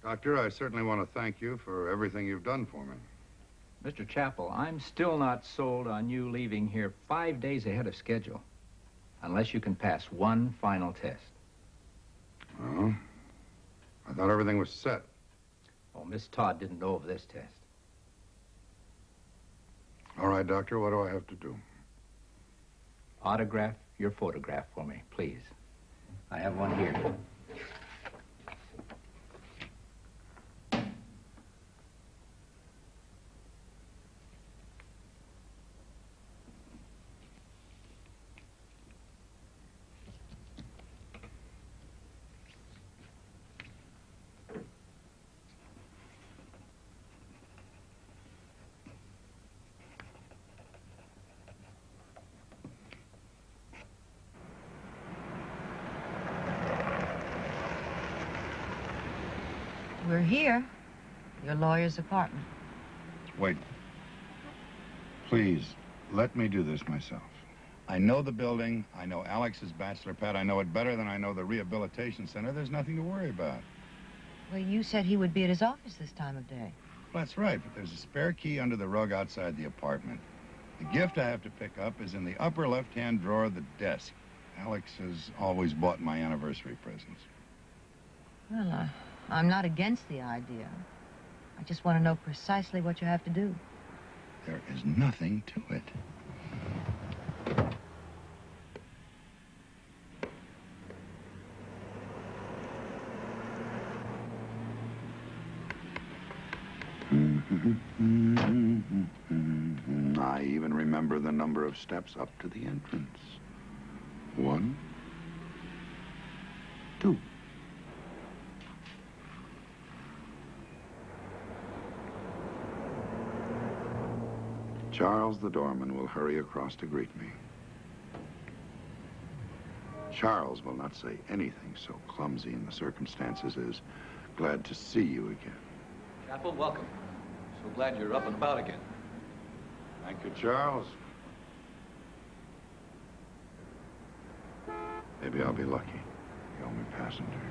Doctor, I certainly want to thank you for everything you've done for me. Mr. Chappell, I'm still not sold on you leaving here 5 days ahead of schedule, unless you can pass one final test. Oh? I thought everything was set. Oh, Miss Todd didn't know of this test. All right, Doctor, what do I have to do? Autograph your photograph for me, please. I have one here. We're here. Your lawyer's apartment. Wait. Please, let me do this myself. I know the building. I know Alex's bachelor pad. I know it better than I know the rehabilitation center. There's nothing to worry about. Well, you said he would be at his office this time of day. Well, that's right, but there's a spare key under the rug outside the apartment. The gift I have to pick up is in the upper left-hand drawer of the desk. Alex has always bought my anniversary presents. Well, I'm not against the idea. I just want to know precisely what you have to do. There is nothing to it. I even remember the number of steps up to the entrance. 1, 2. Charles, the doorman, will hurry across to greet me. Charles will not say anything so clumsy in the circumstances as glad to see you again. Chappell, welcome. So glad you're up and about again. Thank you, Charles. Maybe I'll be lucky. The only passenger.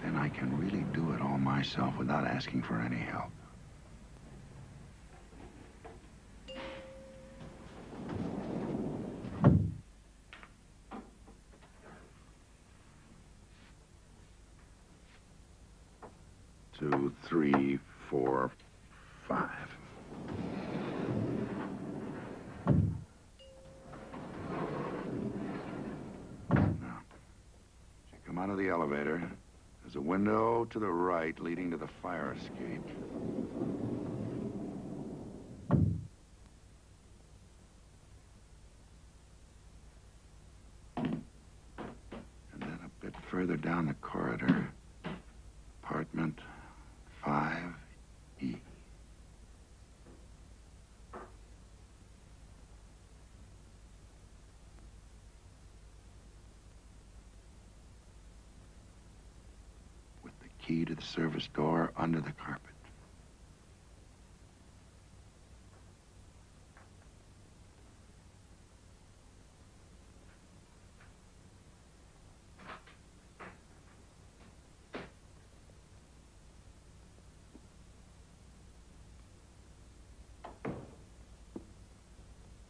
Then I can really do it all myself without asking for any help. Two, 3, 4, 5. Now, as you come out of the elevator, there's a window to the right leading to the fire escape. And then a bit further down the corridor, apartment 5E. With the key to the service door under the carpet.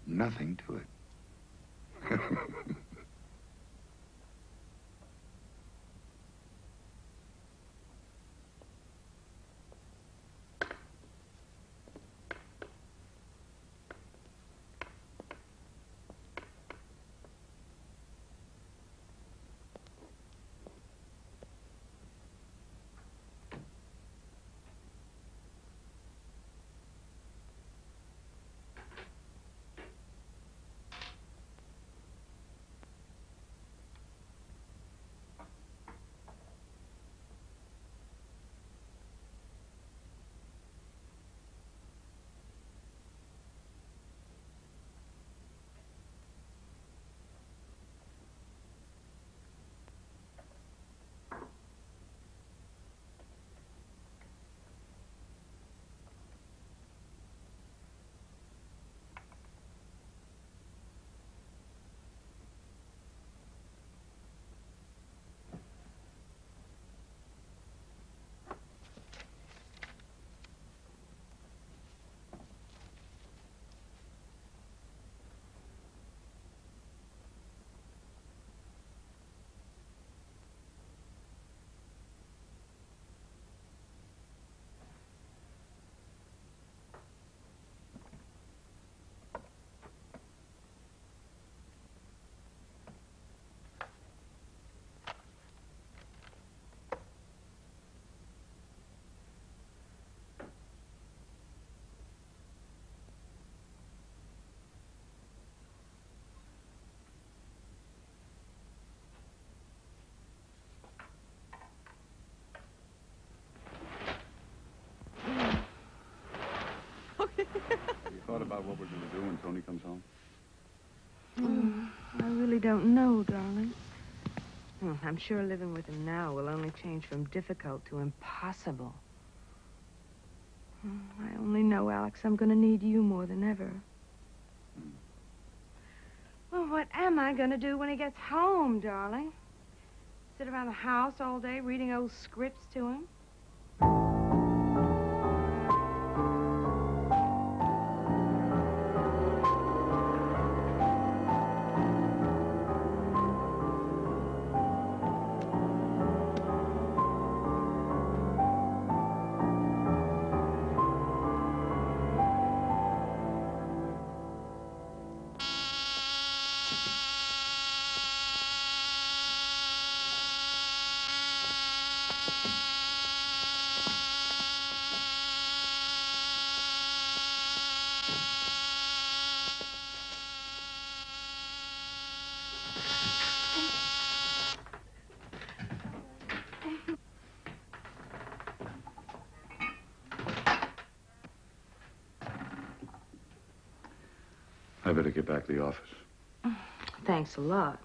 Nothing to it. about what we're going to do when Tony comes home? I really don't know, darling. I'm sure living with him now will only change from difficult to impossible. I only know, Alex, I'm going to need you more than ever. Well, what am I going to do when he gets home, darling? Sit around the house all day reading old scripts to him? I better get back to the office. Thanks a lot.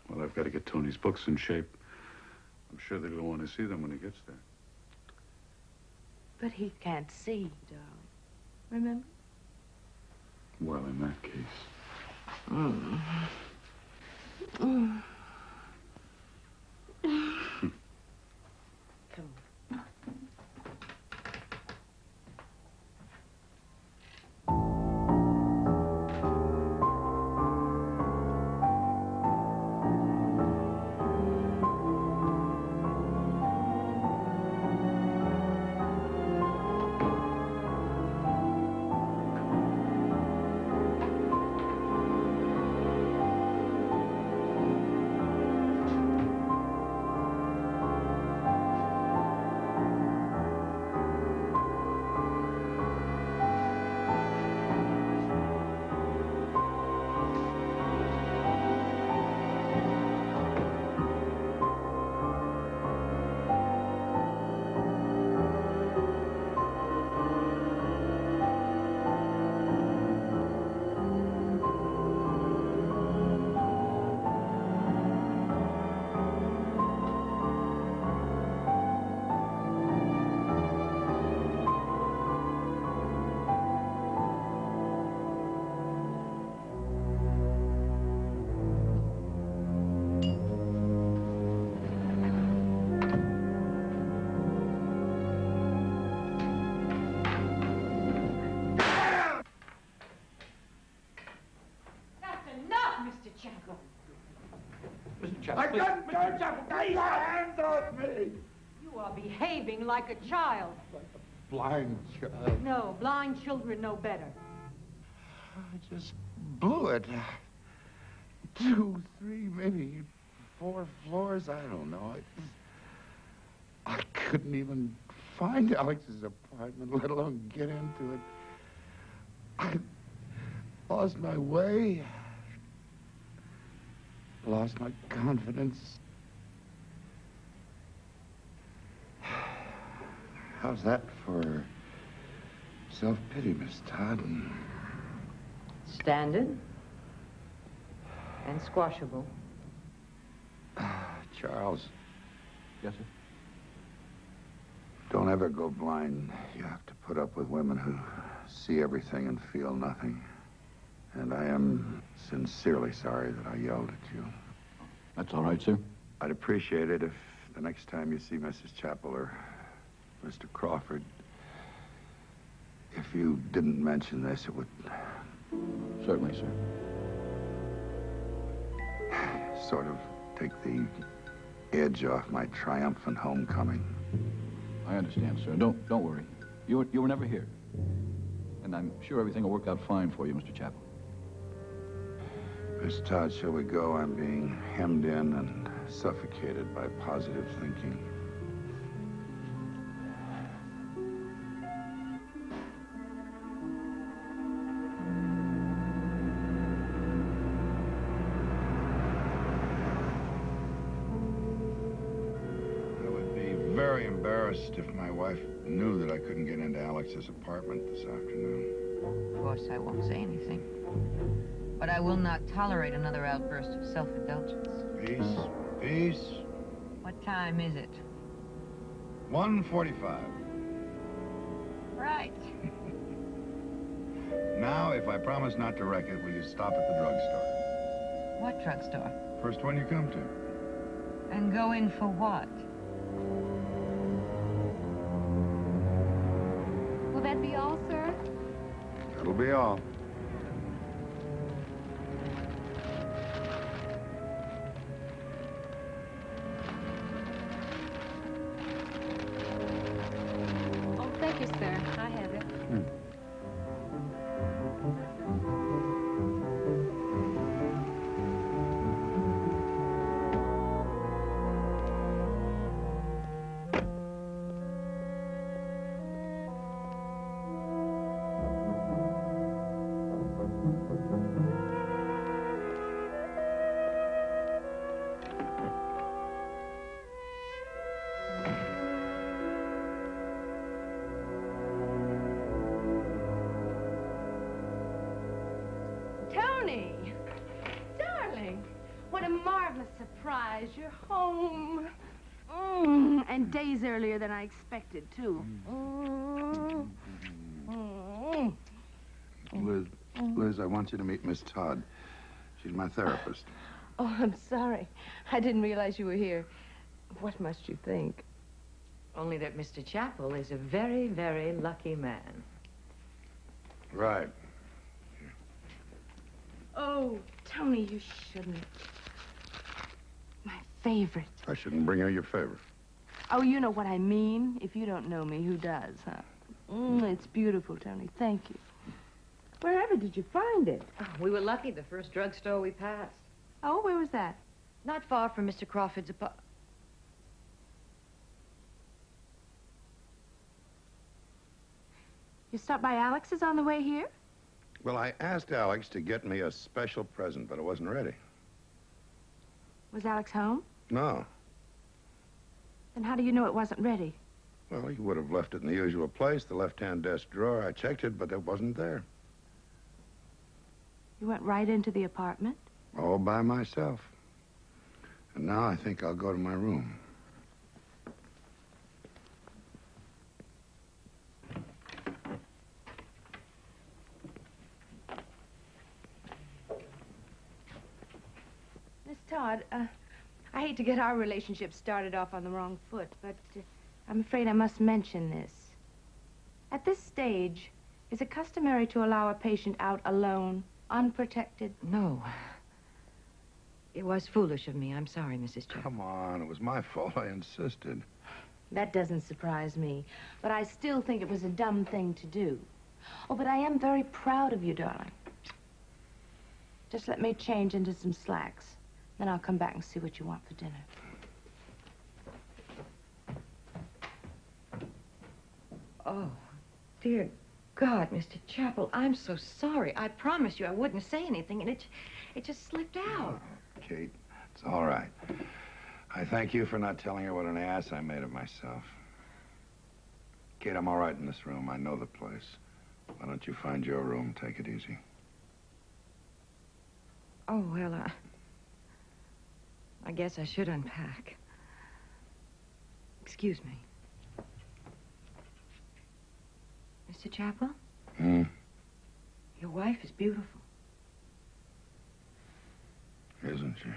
Well, I've got to get Tony's books in shape. I'm sure that he'll want to see them when he gets there. But he can't see, darling. Remember? Well, in that case. Come on. Mr. Chapel, I please. can't Mr. Chapel, take your hands off me! You are behaving like a child. Like a blind child. No, blind children know better. I just blew it. 2, 3, maybe 4 floors, I don't know. I couldn't even find Alex's apartment, let alone get into it. I lost my way. Lost my confidence. How's that for self-pity, Miss Todd? Standard and squashable. Charles, Yes, sir? don't ever go blind. You have to put up with women who see everything and feel nothing. And I am sincerely sorry that I yelled at you. That's all right, sir. I'd appreciate it if the next time you see Mrs. Chapel or Mr. Crawford, if you didn't mention this, it would Certainly, sir. sort of take the edge off my triumphant homecoming. I understand, sir. Don't worry. You were never here. And I'm sure everything will work out fine for you, Mr. Chapel. Miss Todd, shall we go? I'm being hemmed in and suffocated by positive thinking. I would be very embarrassed if my wife knew that I couldn't get into Alex's apartment this afternoon. Of course, I won't say anything. But I will not tolerate another outburst of self-indulgence. Peace, peace. What time is it? 1:45. Right. Now, if I promise not to wreck it, will you stop at the drugstore? What drugstore? First one you come to. And go in for what? Will that be all, sir? That'll be all. Oh, thank you, sir. I have it. Tony! Darling! What a marvelous surprise. You're home. And days earlier than I expected, too. Liz, I want you to meet Miss Todd. She's my therapist. Oh, I'm sorry. I didn't realize you were here. What must you think? Only that Mr. Chapel is a very, very lucky man. Right. Oh, Tony, you shouldn't. My favorite. I shouldn't bring her your favor. Oh, you know what I mean. If you don't know me, who does, huh? It's beautiful, Tony. Thank you. Wherever did you find it? Oh, we were lucky the first drugstore we passed. Oh, where was that? Not far from Mr. Crawford's apartment. You stopped by Alex's on the way here? Well, I asked Alex to get me a special present, but it wasn't ready. Was Alex home? No. Then how do you know it wasn't ready? Well, he would have left it in the usual place, the left-hand desk drawer. I checked it, but it wasn't there. You went right into the apartment? All by myself. And now I think I'll go to my room. Miss Todd, I hate to get our relationship started off on the wrong foot, but I'm afraid I must mention this. At this stage, is it customary to allow a patient out alone, unprotected? No. It was foolish of me. I'm sorry, Mrs. Chapel. Come on, it was my fault. I insisted. That doesn't surprise me, but I still think it was a dumb thing to do. Oh, but I am very proud of you, darling. Just let me change into some slacks. Then I'll come back and see what you want for dinner. Oh, dear God, Mr. Chapel, I'm so sorry. I promised you I wouldn't say anything, and it just slipped out. Kate, it's all right. I thank you for not telling her what an ass I made of myself. Kate, I'm all right in this room. I know the place. Why don't you find your room? Take it easy. Oh, well, I guess I should unpack. Excuse me. Mr. Chapel? Your wife is beautiful. Isn't she?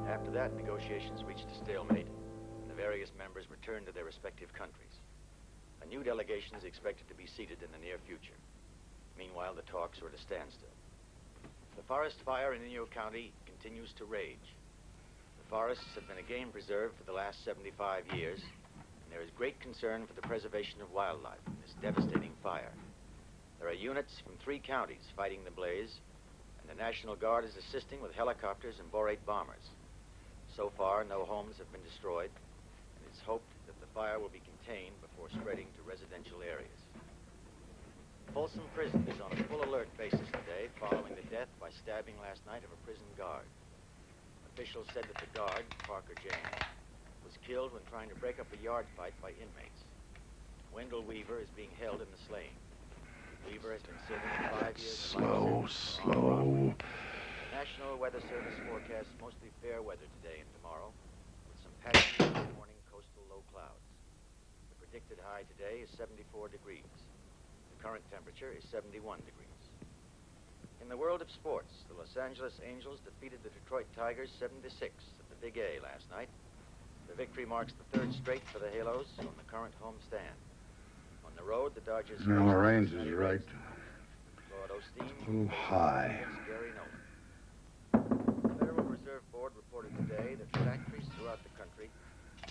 After that, negotiations reached a stalemate, and the various members returned to their respective countries. A new delegation is expected to be seated in the near future. Meanwhile, the talks are at a standstill. The forest fire in Inyo County continues to rage. The forests have been a game preserve for the last 75 years, and there is great concern for the preservation of wildlife in this devastating fire. There are units from 3 counties fighting the blaze, and the National Guard is assisting with helicopters and Borate bombers. So far, no homes have been destroyed, and it's hoped that the fire will be contained before spreading to residential areas. Folsom Prison is on a full alert basis today following the death by stabbing last night of a prison guard. Officials said that the guard, Parker James, was killed when trying to break up a yard fight by inmates. Wendell Weaver is being held in the slaying. Weaver has been serving 5 years. Slow. National Weather Service forecasts mostly fair weather today and tomorrow, with some patchy morning coastal low clouds. The predicted high today is 74 degrees. The current temperature is 71 degrees. In the world of sports, the Los Angeles Angels defeated the Detroit Tigers 7-6 at the Big A last night. The victory marks the 3rd straight for the Halos on the current home stand. On the road, the Dodgers... No, the range is right. Lord Osteen... A little high. Gary Nolan. The Federal Reserve Board reported today that factories throughout the country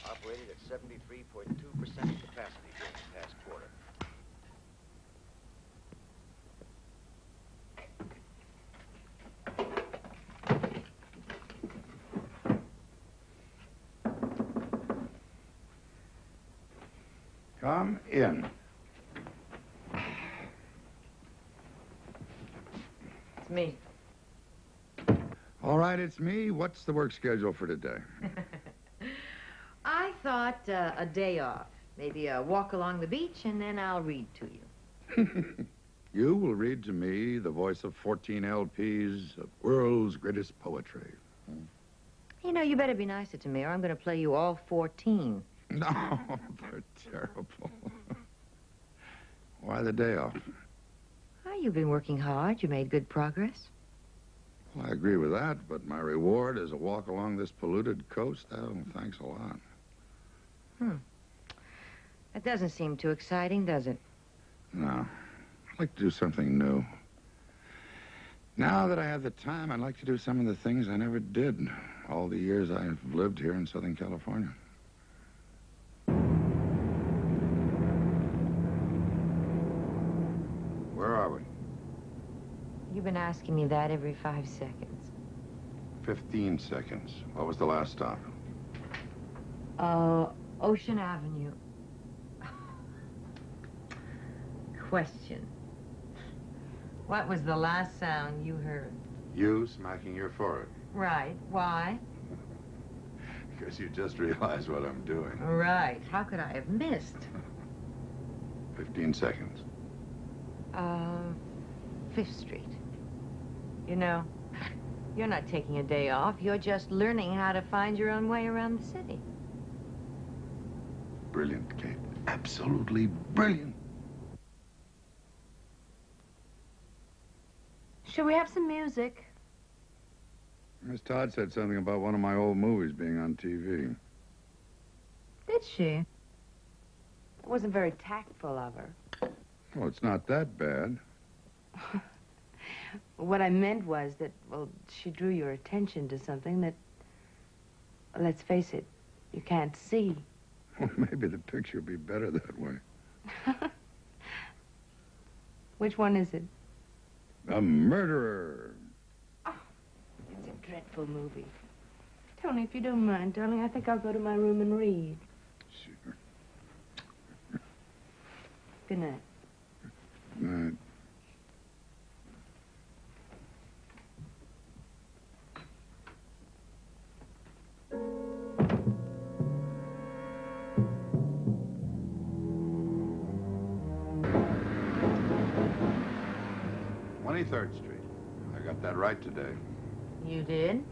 operated at 73.2% capacity during the past quarter. Come in. It's me. All right, it's me. What's the work schedule for today? I thought a day off. Maybe a walk along the beach, and then I'll read to you. You will read to me the voice of 14 LPs of world's greatest poetry. You know, you better be nicer to me, or I'm going to play you all 14. No, they're terrible. Why the day off? Oh, you've been working hard. You made good progress. Well, I agree with that, but my reward is a walk along this polluted coast. Oh, thanks a lot. That doesn't seem too exciting, does it? No. I'd like to do something new. Now that I have the time, I'd like to do some of the things I never did all the years I've lived here in Southern California. Where are we? You've been asking me that every 5 seconds. 15 seconds. What was the last stop? Ocean Avenue. Question. What was the last sound you heard? You smacking your forehead. Right. Why? Because you just realized what I'm doing. Right. How could I have missed? 15 seconds. 5th Street. You know, you're not taking a day off. You're just learning how to find your own way around the city. Brilliant, Kate. Absolutely brilliant. Should we have some music? Miss Todd said something about one of my old movies being on TV. Did she? It wasn't very tactful of her. Well, it's not that bad. What I meant was that, well, she drew your attention to something that, let's face it, you can't see. Well, maybe the picture will be better that way. Which one is it? The Murderer. Oh, it's a dreadful movie. Tony, if you don't mind, darling, I think I'll go to my room and read. Sure. Good night. Good night. Third Street. I got that right today. You did?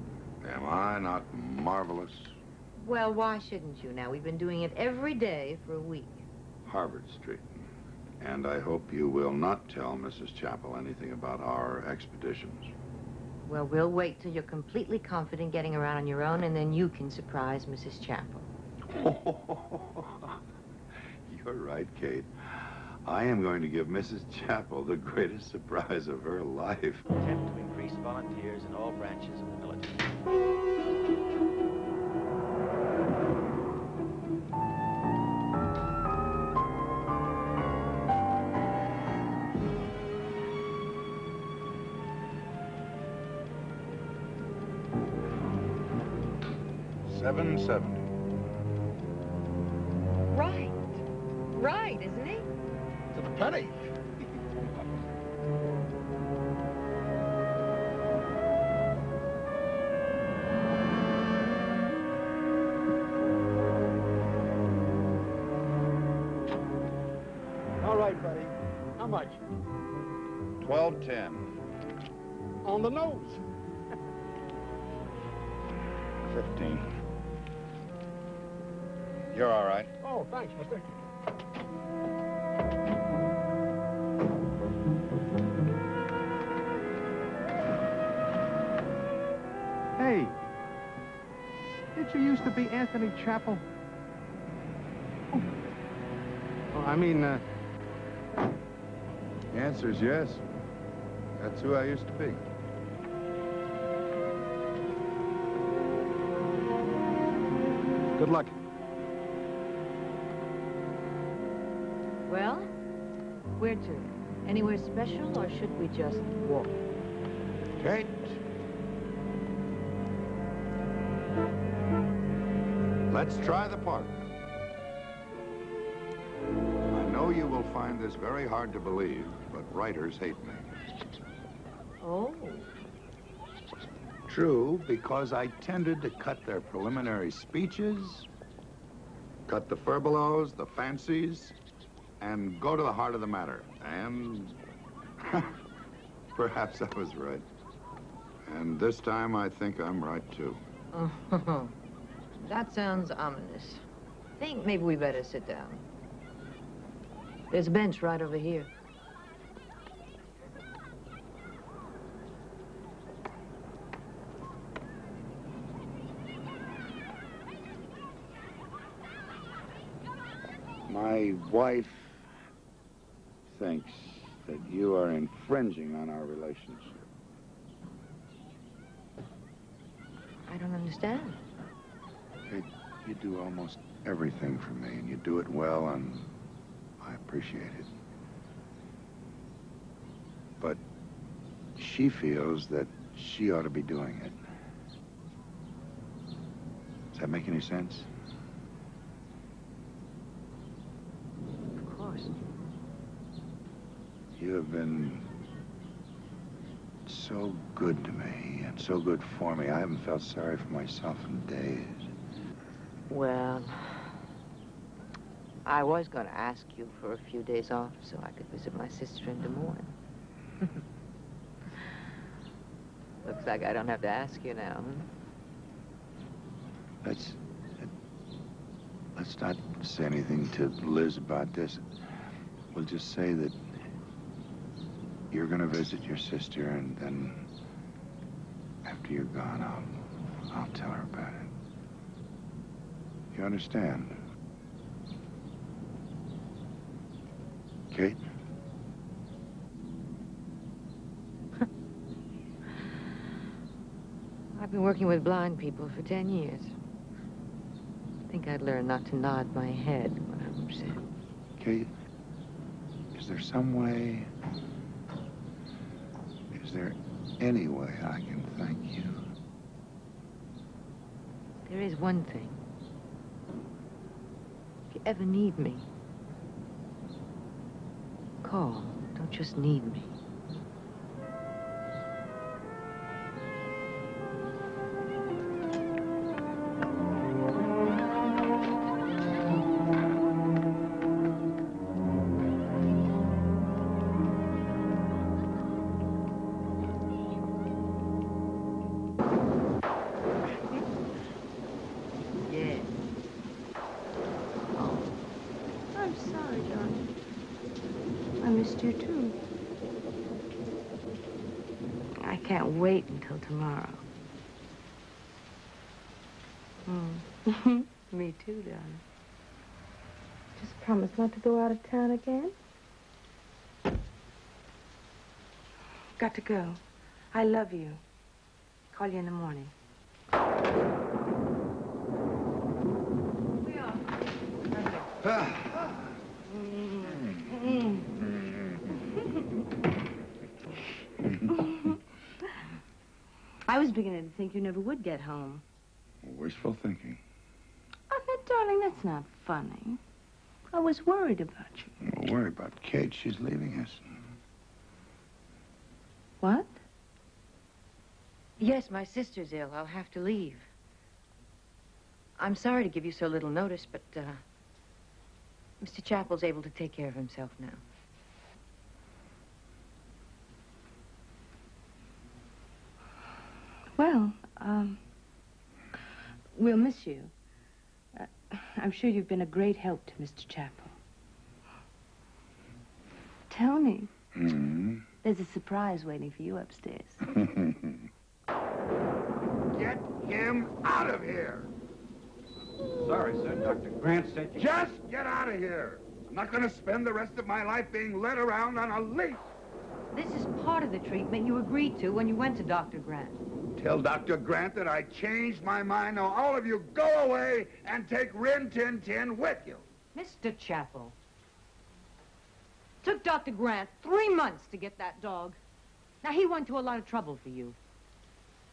Am I not marvelous? Well, why shouldn't you now? We've been doing it every day for a week. Harvard Street. And I hope you will not tell Mrs. Chappell anything about our expeditions. Well, we'll wait till you're completely confident getting around on your own, and then you can surprise Mrs. Chappell. You're right, Kate. I am going to give Mrs. Chapel the greatest surprise of her life. Attempt to increase volunteers in all branches of the military. $7.70. Right, isn't he? To the penny. All right, buddy. How much? $12.10. On the nose. 15. You're all right. Oh, thanks, mister. Hey, did you used to be Anthony Chapel? Oh, I mean, The answer's yes. That's who I used to be. good luck. Well, where to? Anywhere special, or should we just walk? Kate. Let's try the park. I know you will find this very hard to believe, but writers hate me. Oh. True, because I tended to cut their preliminary speeches, cut the furbelows, the fancies, and go to the heart of the matter. And perhaps I was right. And this time I think I'm right, too. Oh, that sounds ominous. I think maybe we better sit down. There's a bench right over here. My wife thinks that you are infringing on our relationship. I don't understand. Kate, you do almost everything for me, and you do it well, and I appreciate it. But she feels that she ought to be doing it. Does that make any sense? Of course. You have been so good to me and so good for me. I haven't felt sorry for myself in days. Well, I was going to ask you for a few days off so I could visit my sister in Des Moines. Looks like I don't have to ask you now, huh? Let's not say anything to Liz about this. We'll just say that you're going to visit your sister, and then after you're gone, I'll tell her about it. You understand? Kate? I've been working with blind people for 10 years. I think I'd learn not to nod my head when I'm upset. Kate, is there some way, is there any way I can thank you? There is one thing. If you ever need me, call. Don't just need me. Wait until tomorrow. Me too, darling. Just promise not to go out of town again. Got to go. I love you. Call you in the morning. I was beginning to think you never would get home. Wishful thinking. Oh, but darling, that's not funny. I was worried about you. Don't worry about Kate. She's leaving us. What? Yes, my sister's ill. I'll have to leave. I'm sorry to give you so little notice, but, Mr. Chappell's able to take care of himself now. Well, we'll miss you. I'm sure you've been a great help to Mr. Chappell. Tell me. Mm-hmm. There's a surprise waiting for you upstairs. Get him out of here! Sorry, sir. Dr. Grant said you... Just get out of here! I'm not going to spend the rest of my life being led around on a leash. This is part of the treatment you agreed to when you went to Dr. Grant. Tell Dr. Grant that I changed my mind. Now, all of you go away and take Rin Tin Tin with you. Mr. Chappell. Took Dr. Grant 3 months to get that dog. Now, he went to a lot of trouble for you.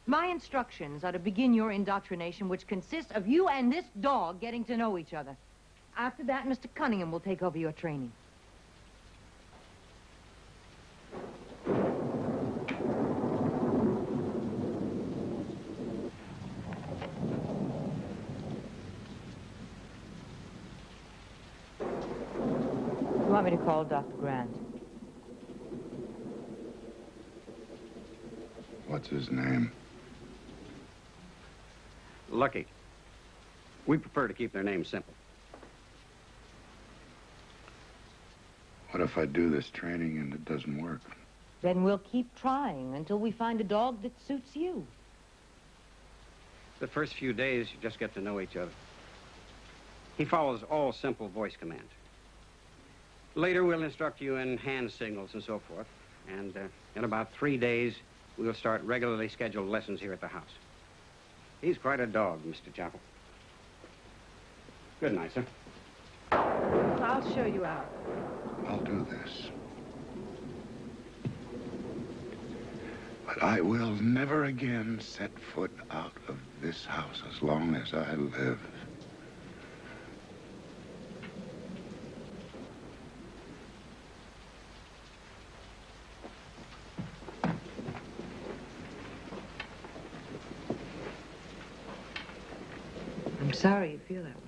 My instructions are to begin your indoctrination, which consists of you and this dog getting to know each other. After that, Mr. Cunningham will take over your training. You want me to call Dr. Grant? What's his name? Lucky. We prefer to keep their names simple. What if I do this training and it doesn't work? Then we'll keep trying until we find a dog that suits you. The first few days, you just get to know each other. He follows all simple voice commands. Later, we'll instruct you in hand signals and so forth. And in about 3 days, we'll start regularly scheduled lessons here at the house. He's quite a dog, Mr. Chappell. Good night, sir. I'll show you out. I'll do this. But I will never again set foot out of this house as long as I live. I'm sorry you feel that way.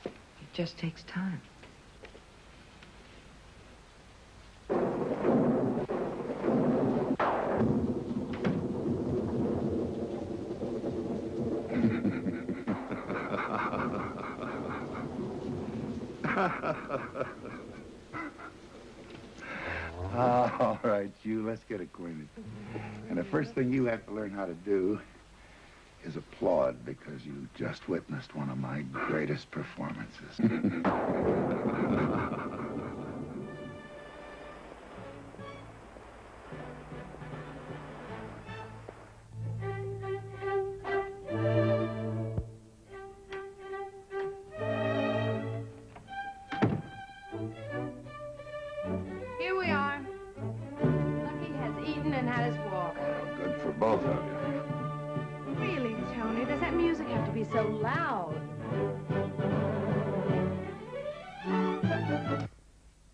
It just takes time. All right, you, let's get acquainted. And the first thing you have to learn how to do is applaud, because you just witnessed one of my greatest performances. Here we are. Lucky has eaten and had his walk. Good for both of you. Really, Tony, does that music have to be so loud?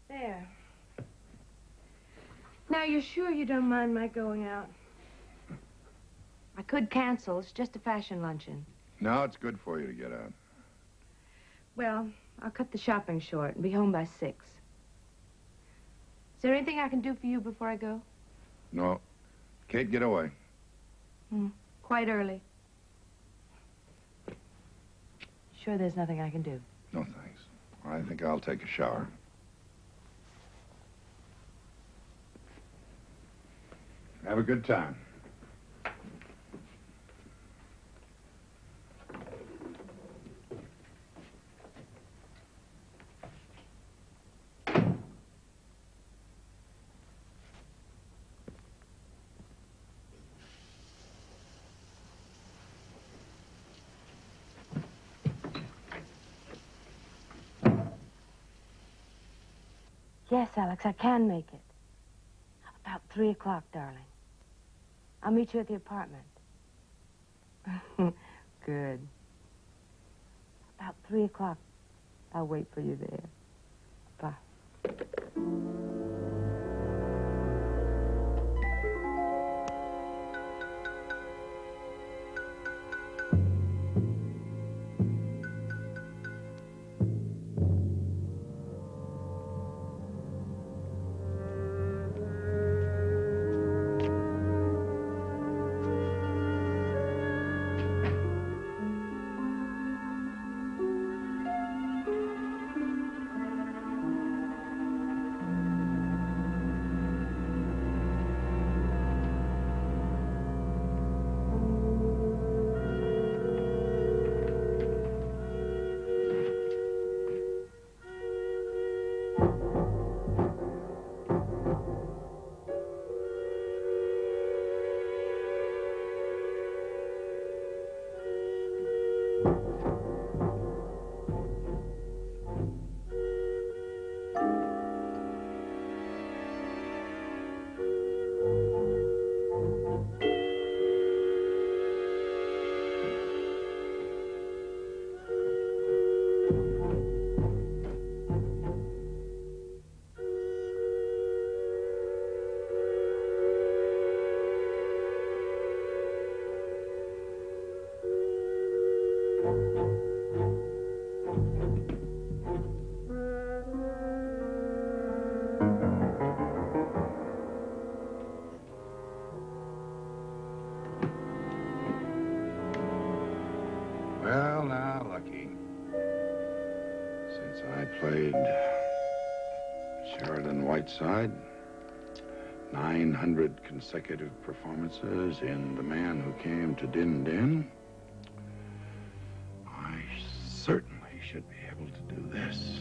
There. Now, you're sure you don't mind my going out? I could cancel. It's just a fashion luncheon. No, it's good for you to get out. Well, I'll cut the shopping short and be home by 6. Is there anything I can do for you before I go? No. Kate, get away. Quite early. Sure there's nothing I can do? No, thanks. I think I'll take a shower. Have a good time. Yes, Alex, I can make it. About 3 o'clock, darling. I'll meet you at the apartment. Good. About 3 o'clock. I'll wait for you there. Bye. Well, now, Lucky. Since I played Sheridan Whiteside, 900 consecutive performances in The Man Who Came to Din Din, I certainly should be able to do this.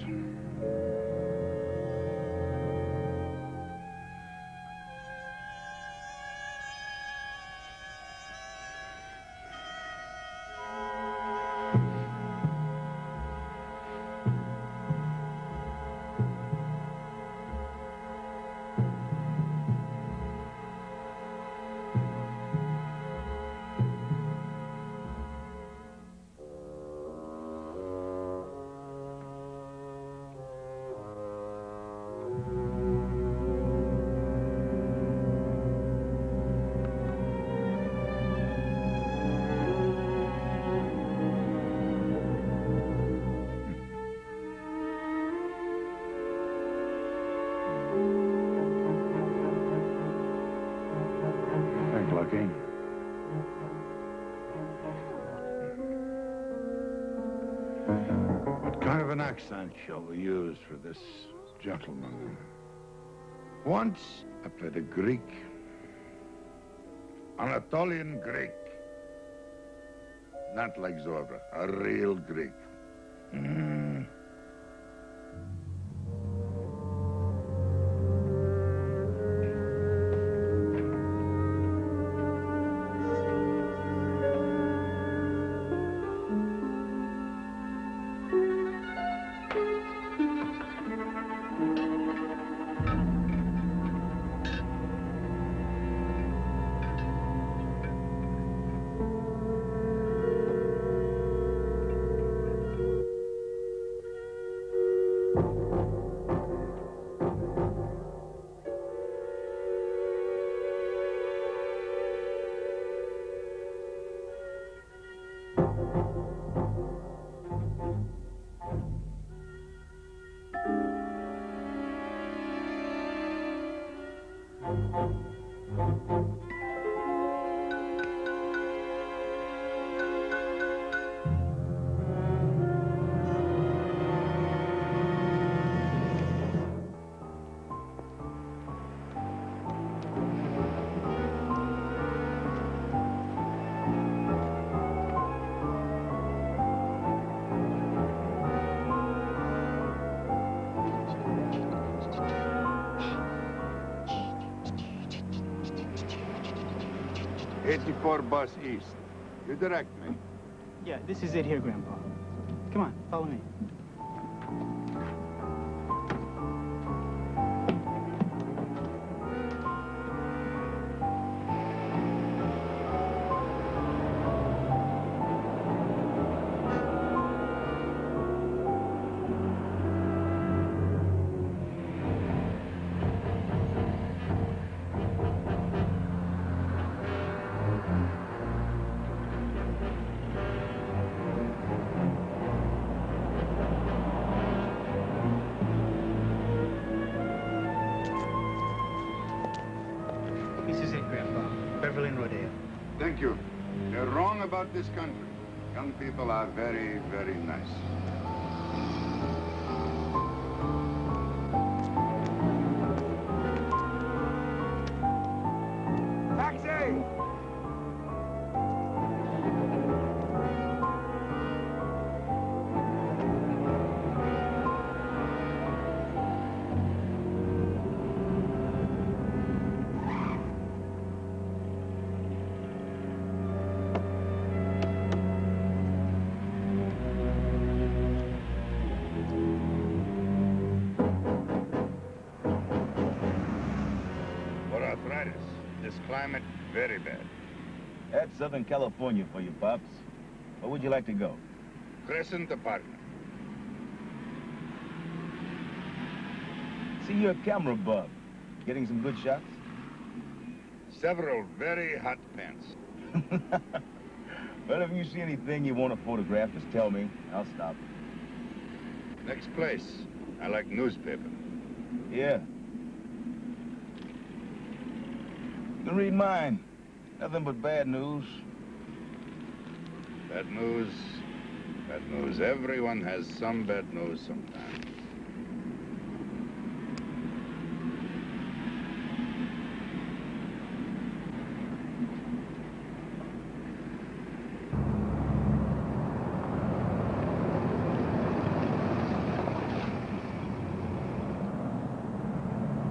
Lucky. What kind of an accent shall we use for this gentleman? Once I played a Greek, Anatolian Greek. Not like Zorba, a real Greek. '84 bus east. You direct me. Yeah, this is it here, Grandpa. Come on, follow me. Thank you. You're wrong about this country. Young people are very, very nice. Taxi! For arthritis, this climate, very bad. That's Southern California for you, Pops. Where would you like to go? Crescent apartment. See, you're a camera buff. Getting some good shots? Several very hot pants. Well, if you see anything you want to photograph, just tell me. I'll stop. Next place. I like newspaper. Yeah. You can read mine. Nothing but bad news. Bad news. Bad news. Everyone has some bad news sometimes.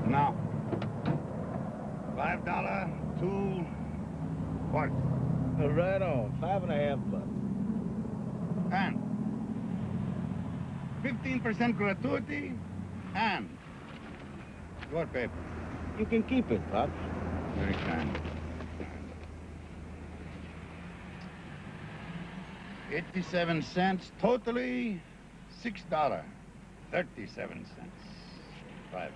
Now, $5 to what? Right on. $5.50. And 15% gratuity and your paper. You can keep it, Pops. Very kind. 87 cents, totally $6. 37 cents. 5,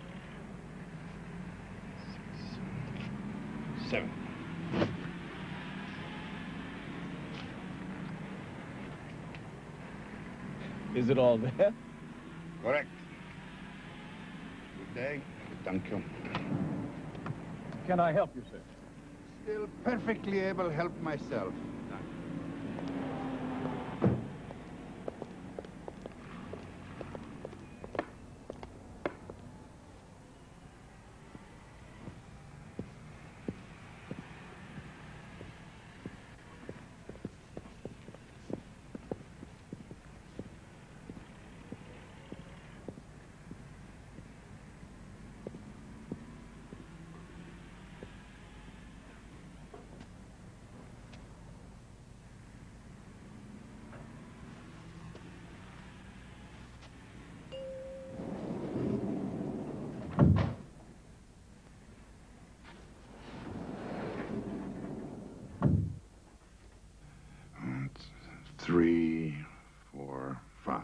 6, 7. Is it all there? Correct. Good day. Thank you. Can I help you, sir? Still perfectly able to help myself. Three, 4, 5.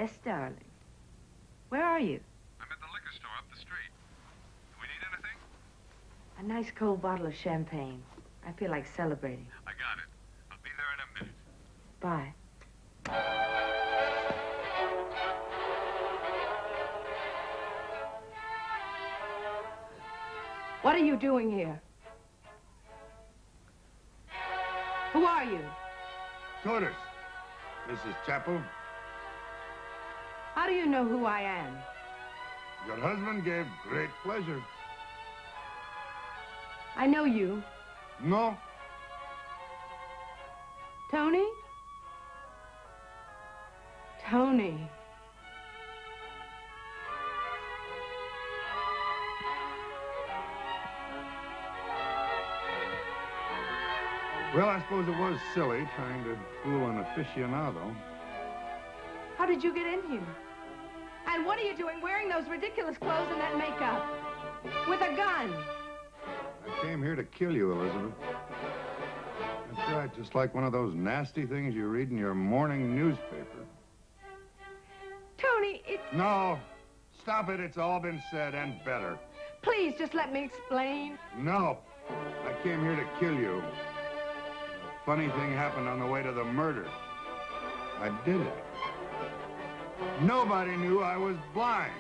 Yes, darling. Where are you? I'm at the liquor store up the street. Do we need anything? A nice cold bottle of champagne. I feel like celebrating. I got it. I'll be there in a minute. Bye. What are you doing here? Who are you? Totus. Mrs. Chapel. How do you know who I am? Your husband gave great pleasure. I know you. No. Tony? Tony. Well, I suppose it was silly trying to fool an aficionado. How did you get in here? And what are you doing wearing those ridiculous clothes and that makeup? With a gun? I came here to kill you, Elizabeth. That's right, just like one of those nasty things you read in your morning newspaper. Tony, it's... No, stop it. It's all been said and better. Please, just let me explain. No, I came here to kill you. A funny thing happened on the way to the murder. I did it. Nobody knew I was blind.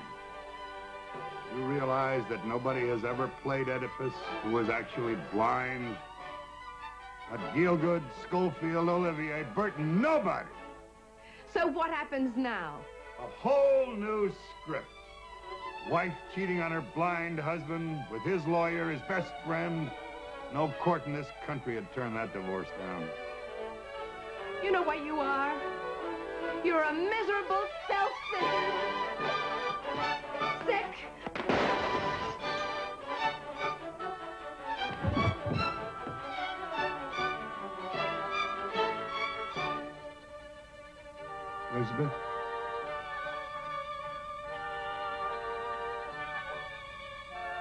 You realize that nobody has ever played Oedipus who was actually blind? Not Gielgud, Schofield, Olivier, Burton, nobody. So what happens now? A whole new script. Wife cheating on her blind husband with his lawyer, his best friend. No court in this country had turned that divorce down. You know what you are? You're a miserable, self-centered... sick... Elizabeth?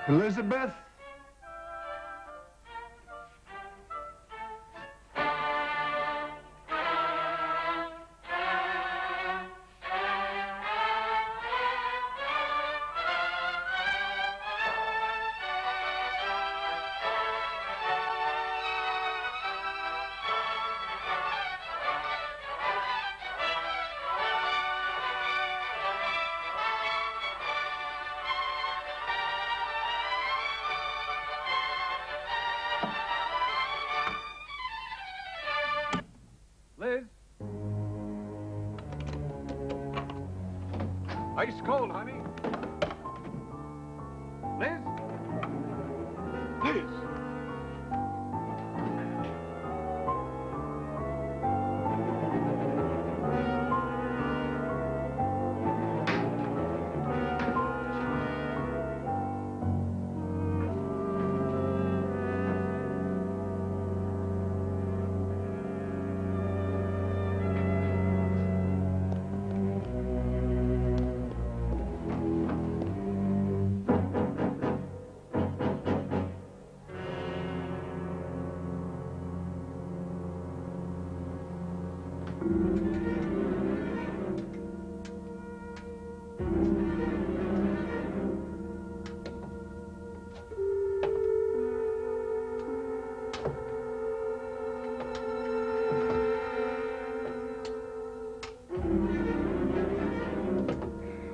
Elizabeth? Liz? Ice cold, honey. Liz? Liz?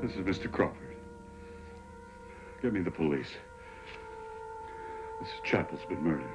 This is Mr. Crawford. Get me the police. Mrs. Chapel's been murdered.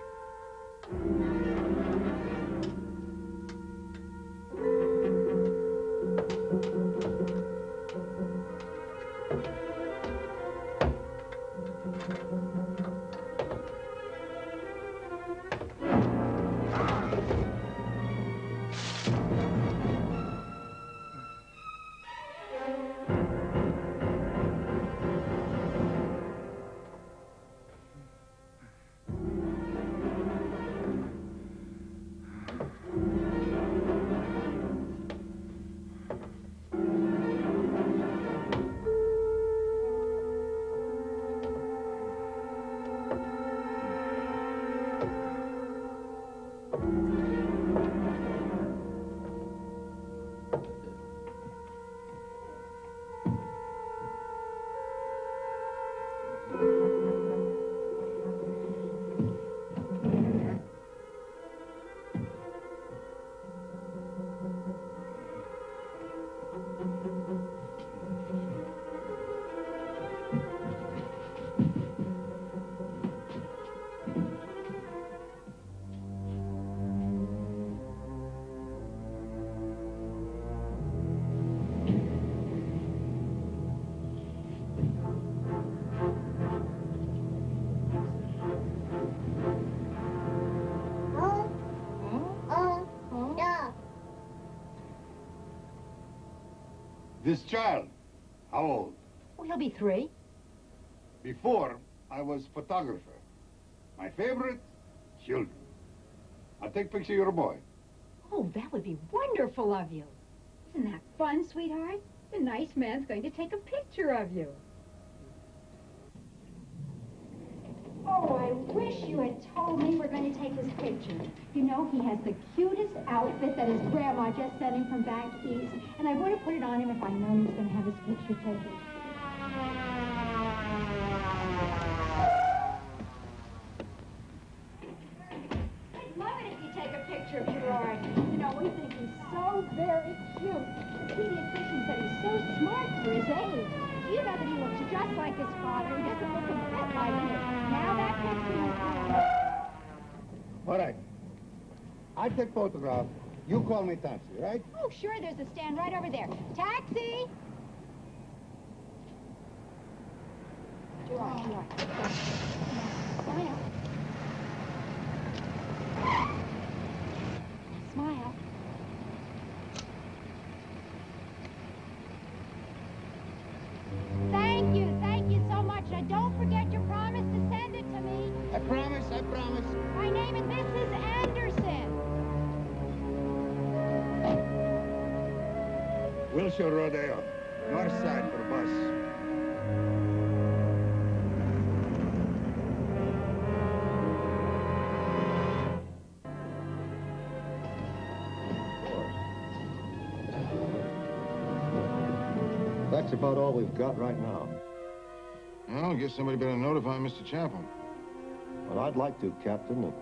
This child, how old? Well, he'll be 3. Before, I was photographer. My favorite, children. I'll take picture of your boy. Oh, that would be wonderful of you. Isn't that fun, sweetheart? The nice man's going to take a picture of you. Oh, I wish you had told me we're going to take his picture. You know, he has the cutest outfit that his grandma just sent him from back east, and I would have put it on him if I'd known he was going to have his picture taken. I'd love it if you take a picture of Gerard. You know, we think he's so very cute. The pediatrician said he's so smart for his age. Do you know that he looks just like his father? He doesn't look a bit like him. Now that picture is... All right. I take photograph. You call me taxi, right? Oh, sure, there's a stand right over there. Taxi! Gerard. Smile. Smile. Thank you so much. Now, don't forget your promise to send it to me. I promise. My name is Mrs. Anderson. Wilshire Rodeo, north side for the bus. That's about all we've got right now. Well, I guess somebody better notify Mr. Chappell. Well, I'd like to, Captain, if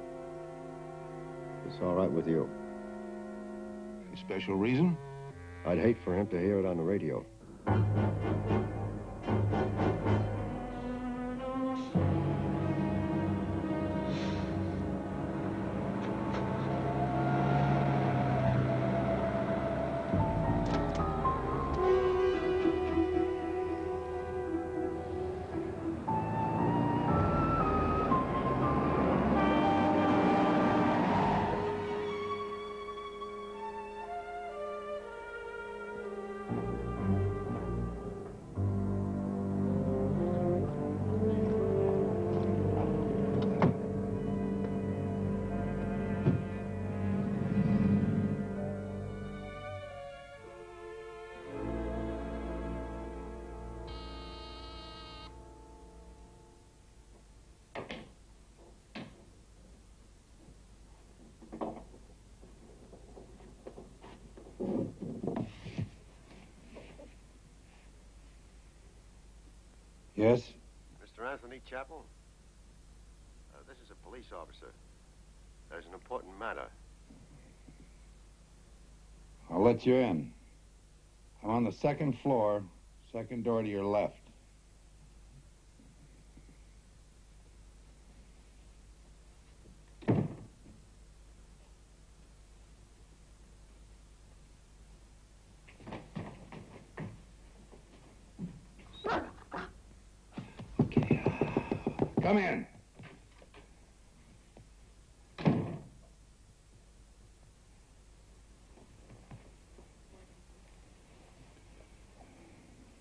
it's all right with you. Any special reason? I'd hate for him to hear it on the radio. Yes? Mr. Anthony Chappell? This is a police officer. There's an important matter. I'll let you in. I'm on the 2nd floor, 2nd door to your left. Come in.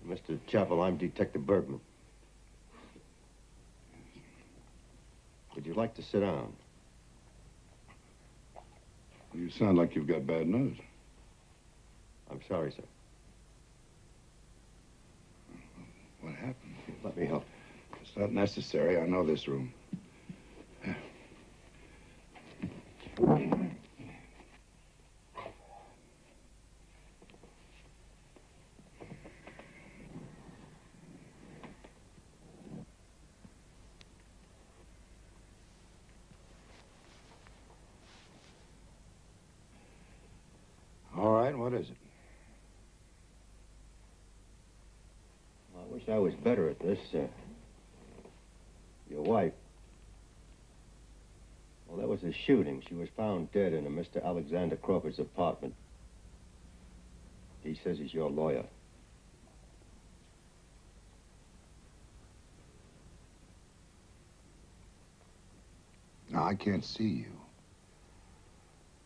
Mr. Chappell, I'm Detective Bergman. Would you like to sit down? You sound like you've got bad news. I'm sorry, sir. What happened? Let me help. It's not necessary. I know this room. All right, what is it? Well, I wish I was better at this. Your wife. Well, there was a shooting. She was found dead in a Mr. Alexander Crawford's apartment. He says he's your lawyer. No, I can't see you.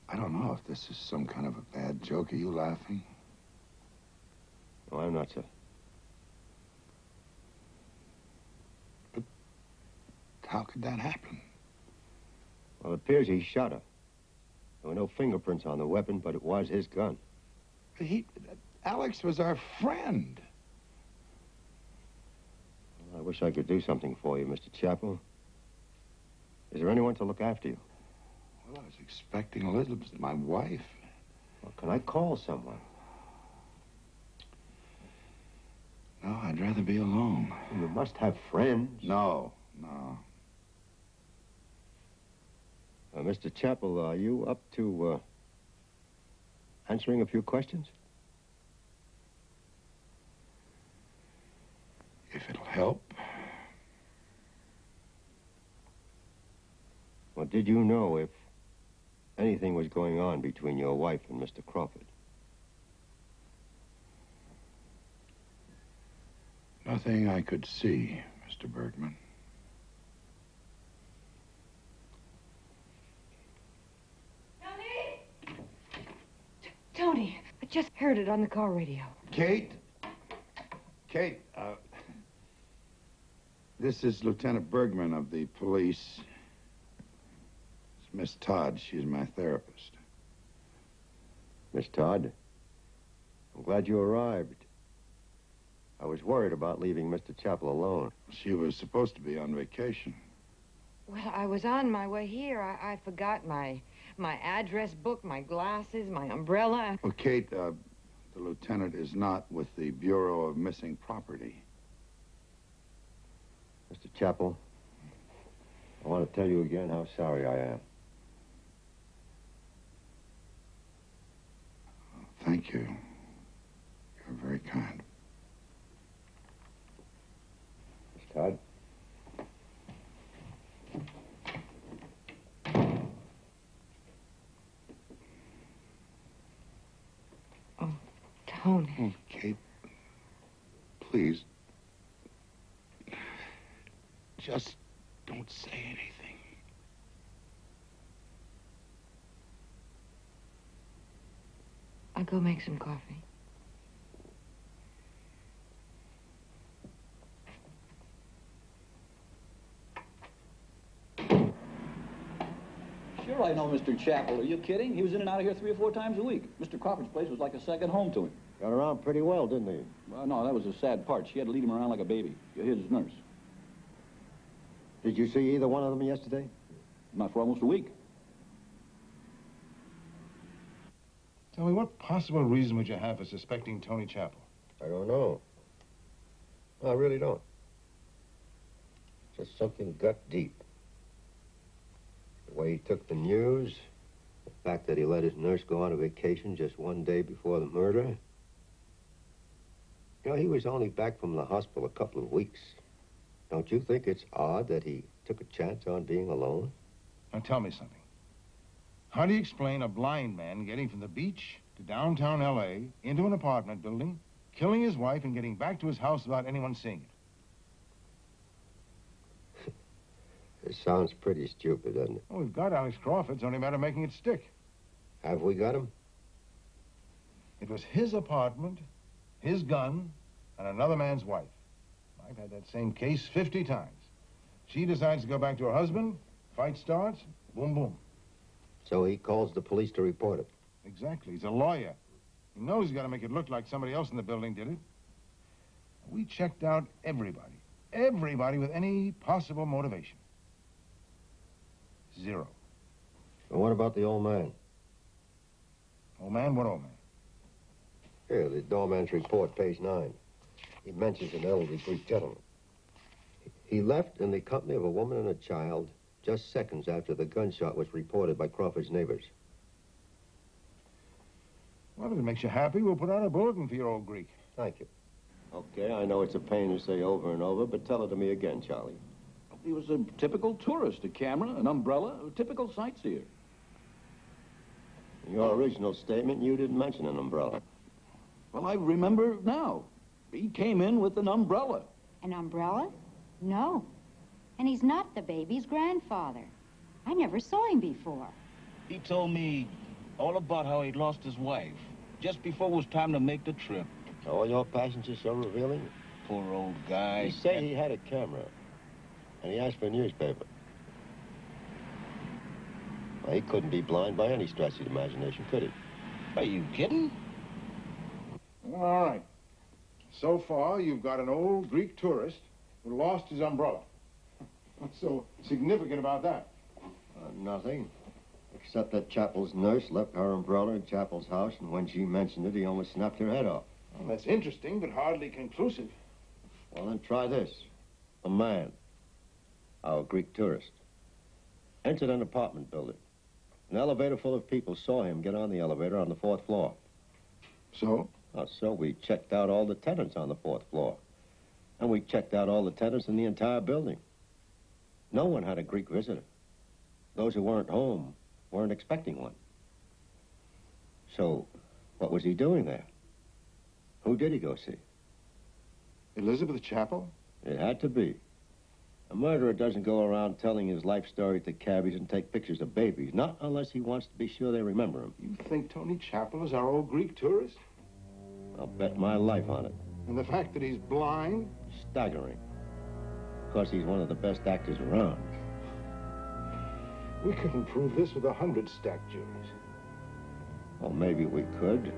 I don't know if this is some kind of a bad joke. Are you laughing? No, I'm not, sir. But how could that happen? Well, it appears he shot her. There were no fingerprints on the weapon, but it was his gun. Alex was our friend. Well, I wish I could do something for you, Mr. Chappell. Is there anyone to look after you? Well, I was expecting Elizabeth, my wife. Well, can I call someone? No, I'd rather be alone. You must have friends. No. Mr. Chappell, are you up to, answering a few questions? If it'll help. Well, did you know if anything was going on between your wife and Mr. Crawford? Nothing I could see, Mr. Bergman. Tony, I just heard it on the car radio. Kate, this is Lieutenant Bergman of the police. It's Miss Todd. She's my therapist. Miss Todd, I'm glad you arrived. I was worried about leaving Mr. Chappell alone. She was supposed to be on vacation. Well, I was on my way here. I forgot my address book, my glasses, my umbrella. Well, Kate, the lieutenant is not with the Bureau of Missing Property. Mr. Chappell, I want to tell you again how sorry I am. Thank you. You're very kind. Miss Todd? Oh, Tony. Oh, Kate, please. Just don't say anything. I'll go make some coffee. Sure, I know Mr. Chappell. Are you kidding? He was in and out of here 3 or 4 times a week. Mr. Crawford's place was like a second home to him. Got around pretty well, didn't he? Well, no, that was the sad part. She had to lead him around like a baby. You're his nurse. Did you see either one of them yesterday? Not for almost a week. Tell me, what possible reason would you have for suspecting Tony Chappell? I don't know. I really don't. Just something gut deep. The way he took the news, the fact that he let his nurse go on a vacation just one day before the murder. You know, he was only back from the hospital a couple of weeks. Don't you think it's odd that he took a chance on being alone? Now, tell me something. How do you explain a blind man getting from the beach to downtown L.A. into an apartment building, killing his wife, and getting back to his house without anyone seeing it? It sounds pretty stupid, doesn't it? Well, we've got Alex Crawford. It's only a matter of making it stick. Have we got him? It was his apartment, his gun, and another man's wife. I've had that same case 50 times. She decides to go back to her husband, fight starts, boom, boom. So he calls the police to report it. Exactly. He's a lawyer. He knows he's got to make it look like somebody else in the building did it. We checked out everybody. Everybody with any possible motivation. 0. And what about the old man? Old man? What old man? Here, the doorman's report, page 9. He mentions an elderly Greek gentleman. He left in the company of a woman and a child just seconds after the gunshot was reported by Crawford's neighbors. Well, if it makes you happy, we'll put out a bulletin for your old Greek. Thank you. Okay, I know it's a pain to say over and over, but tell it to me again, Charlie. He was a typical tourist, a camera, an umbrella, a typical sightseer. In your original statement, you didn't mention an umbrella. Well, I remember now. He came in with an umbrella. An umbrella? No. And he's not the baby's grandfather. I never saw him before. He told me all about how he'd lost his wife just before it was time to make the trip. Are all your passengers so revealing? Poor old guy. He said he had a camera, and he asked for a newspaper. Well, he couldn't be blind by any stretch of the imagination, could he? Are you kidding? All right. So far, you've got an old Greek tourist who lost his umbrella. What's so significant about that? Nothing. Except that Chapel's nurse left her umbrella in Chapel's house, and when she mentioned it, he almost snapped her head off. Well, that's interesting, but hardly conclusive. Well, then try this. A man, our Greek tourist, entered an apartment building. An elevator full of people saw him get on the elevator on the 4th floor. So? So we checked out all the tenants on the 4th floor. And we checked out all the tenants in the entire building. No one had a Greek visitor. Those who weren't home weren't expecting one. So, what was he doing there? Who did he go see? Elizabeth Chapel? It had to be. A murderer doesn't go around telling his life story to cabbies and take pictures of babies, not unless he wants to be sure they remember him. You think Tony Chapel is our old Greek tourist? I'll bet my life on it. And the fact that he's blind? Staggering. Because he's one of the best actors around. We couldn't prove this with 100 stacked juries. Well, maybe we could.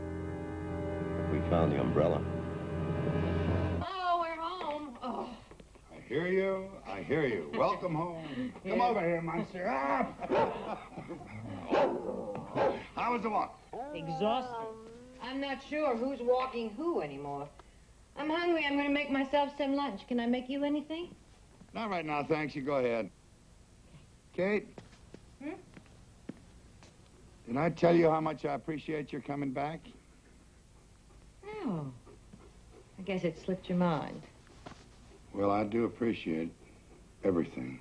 If we found the umbrella. Oh, we're home. Oh. I hear you. I hear you. Welcome home. Come Yeah. over here, monster. How was the walk? Exhausted. I'm not sure who's walking who anymore. I'm hungry. I'm going to make myself some lunch. Can I make you anything? Not right now, thanks. You go ahead. Kate? Hmm? Did I tell you how much I appreciate your coming back? No. I guess it slipped your mind. Well, I do appreciate everything.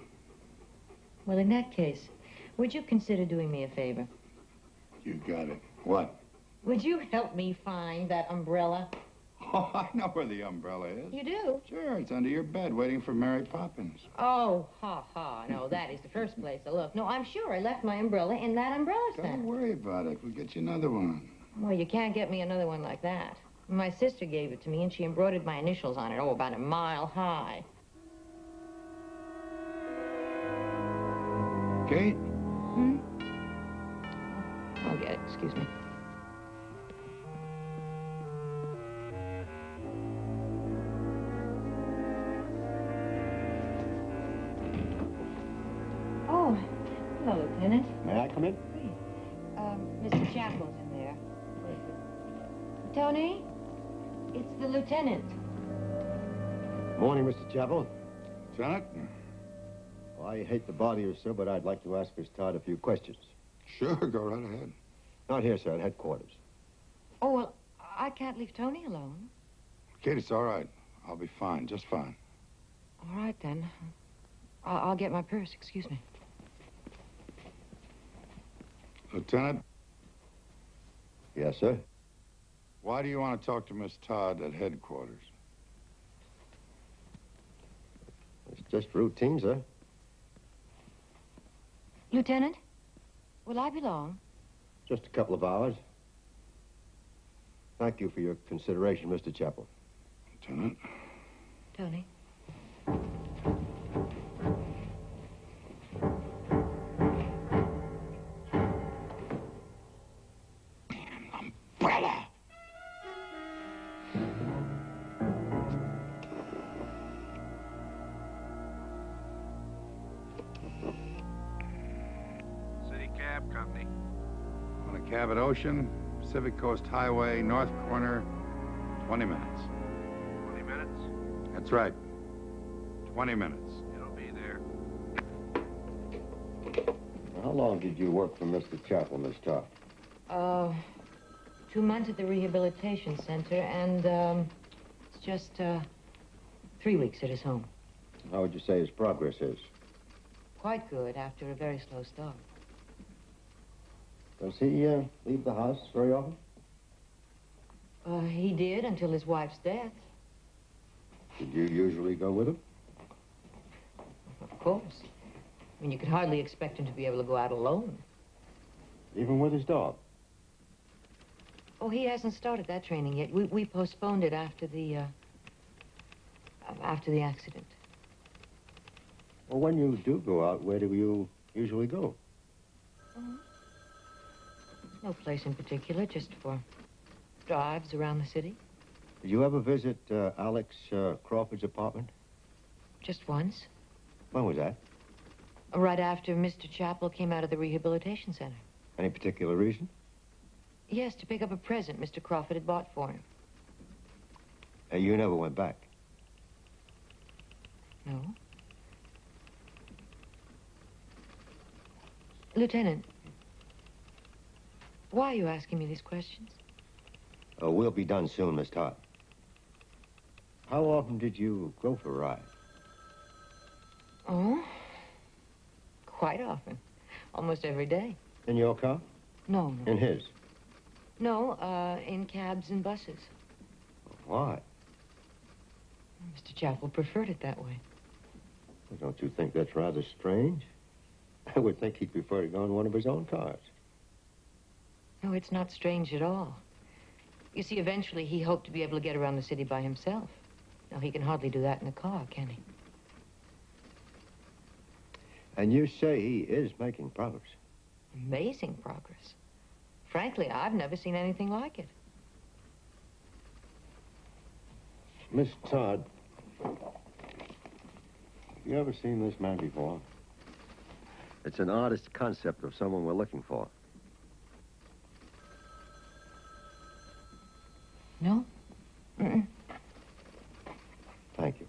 Well, in that case, would you consider doing me a favor? You got it. What? Would you help me find that umbrella? Oh, I know where the umbrella is. You do? Sure, it's under your bed waiting for Mary Poppins. Oh, ha, ha. No, that is the first place to look. No, I'm sure I left my umbrella in that umbrella stand. Don't worry about it. We'll get you another one. Well, you can't get me another one like that. My sister gave it to me, and she embroidered my initials on it, oh, about a mile high. Kate? Hmm? I'll get it. Excuse me. Oh, hello, Lieutenant. May I come in? Mr. Chapel's in there. Tony, it's the lieutenant. Morning, Mr. Chapel. Lieutenant? Well, I hate to bother you, sir, but I'd like to ask Miss Todd a few questions. Sure, go right ahead. Not here, sir, at headquarters. Oh, well, I can't leave Tony alone. Kate, it's all right. I'll be fine, just fine. All right, then. I'll get my purse. Excuse me. Lieutenant? Yes, sir? Why do you want to talk to Miss Todd at headquarters? It's just routine, sir. Lieutenant, will I be long? Just a couple of hours. Thank you for your consideration, Mr. Chapel. Lieutenant? Tony. Umbrella! City Cab Company. On a cab at Ocean, Pacific Coast Highway, north corner, 20 minutes. 20 minutes? That's right. 20 minutes. It'll be there. How long did you work for Mr. Chapel, Miss Todd? 2 months at the rehabilitation center, and, it's just, 3 weeks at his home. How would you say his progress is? Quite good after a very slow start. Does he leave the house very often? He did until his wife's death. Did you usually go with him? Of course. I mean, you could hardly expect him to be able to go out alone. Even with his dog? Oh, he hasn't started that training yet. We postponed it after the accident. Well, when you do go out, where do you usually go? No place in particular, just for drives around the city. Did you ever visit Alex Crawford's apartment? Just once. When was that? Right after Mr. Chappell came out of the rehabilitation center. Any particular reason? Yes, to pick up a present Mr. Crawford had bought for him. You never went back? No. Lieutenant, why are you asking me these questions? We'll be done soon, Miss Todd. How often did you go for a ride? Oh, quite often. Almost every day. In your car? No, no. In his? No, in cabs and buses. Why? Mr. Chappell preferred it that way. Well, don't you think that's rather strange? I would think he'd prefer to go in one of his own cars. No, it's not strange at all. You see, eventually he hoped to be able to get around the city by himself. Now, he can hardly do that in a car, can he? And you say he is making progress? Amazing progress. Frankly, I've never seen anything like it. Miss Todd, have you ever seen this man before? It's an artist's concept of someone we're looking for. No? Mm-mm. Thank you.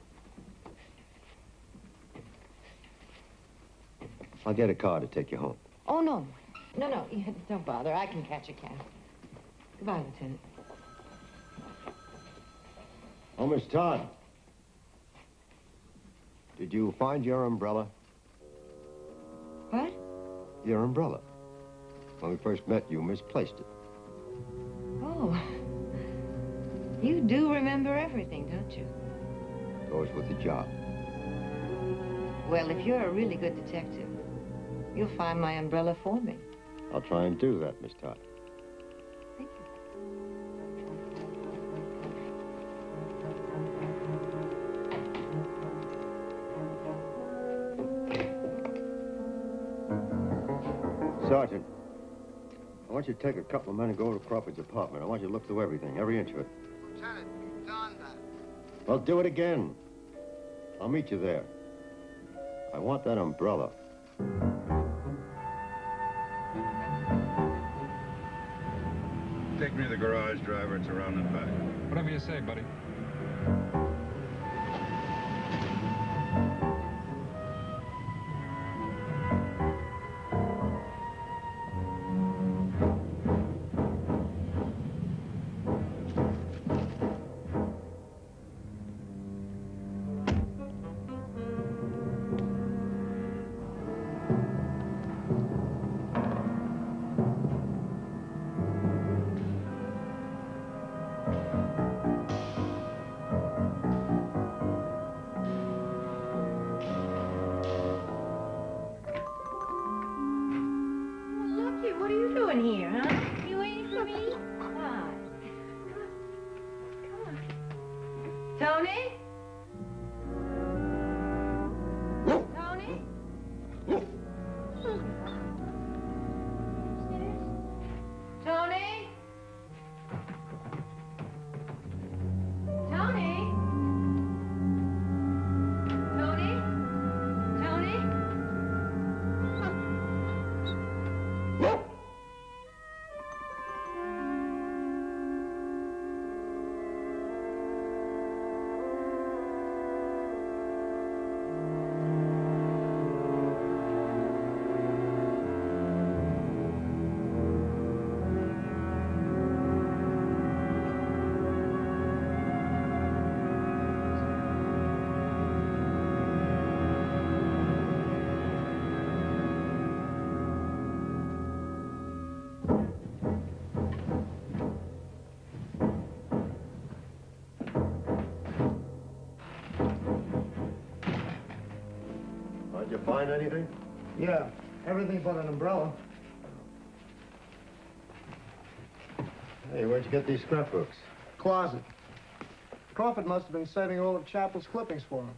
I'll get a car to take you home. Oh, no. No, no, don't bother. I can catch a cab. Goodbye, Lieutenant. Oh, Miss Todd. Did you find your umbrella? What? Your umbrella. When we first met, you misplaced it. Oh. You do remember everything, don't you? Goes with the job. Well, if you're a really good detective, you'll find my umbrella for me. I'll try and do that, Miss Todd. Thank you. Sergeant, I want you to take a couple of men and go to Crawford's apartment. I want you to look through everything, every inch of it. Lieutenant, you've done that. Well, do it again. I'll meet you there. I want that umbrella. Take me to the garage, driver. It's around and back. Whatever you say, buddy. Here, huh? You waiting for me? Fine. Come on. Tony? Tony? Tony? Tony? Tony? Tony? Did you find anything? Yeah, everything but an umbrella. Hey, where'd you get these scrapbooks? Closet. Crawford must have been saving all of Chapel's clippings for him.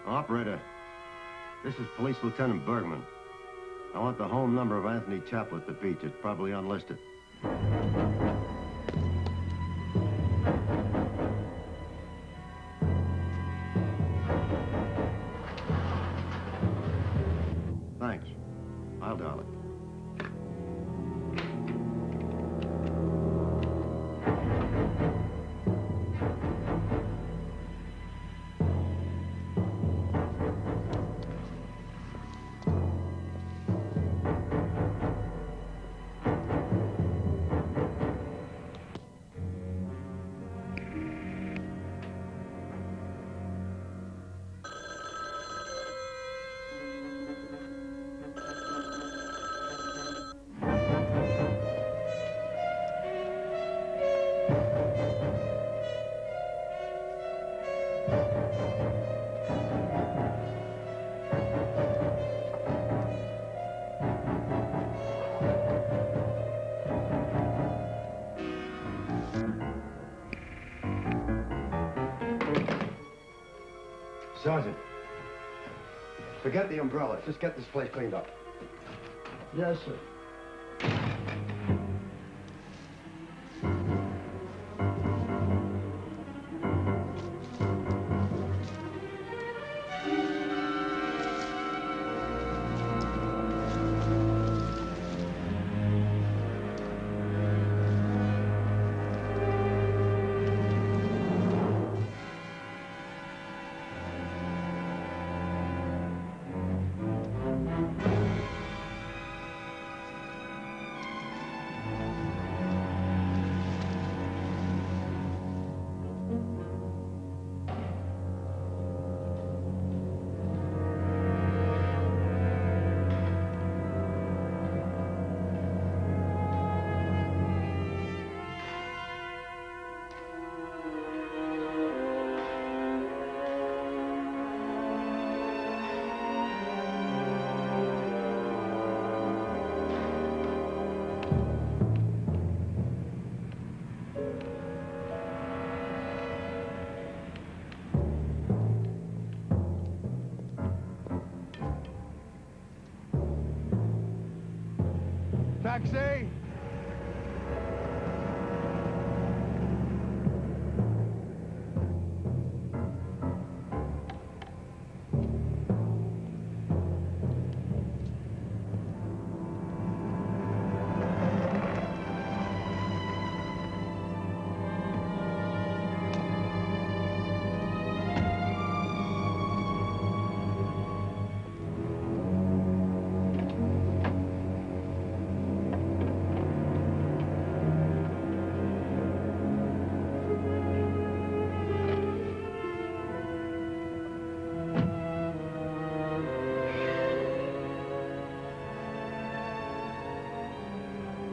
Operator, this is Police Lieutenant Bergman. I want the home number of Anthony Chapel at the beach. It's probably unlisted. Thanks. I'll dial it. Sergeant, forget the umbrella. Just get this place cleaned up. Yes, sir. Taxi!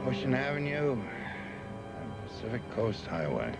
Ocean Avenue and Pacific Coast Highway.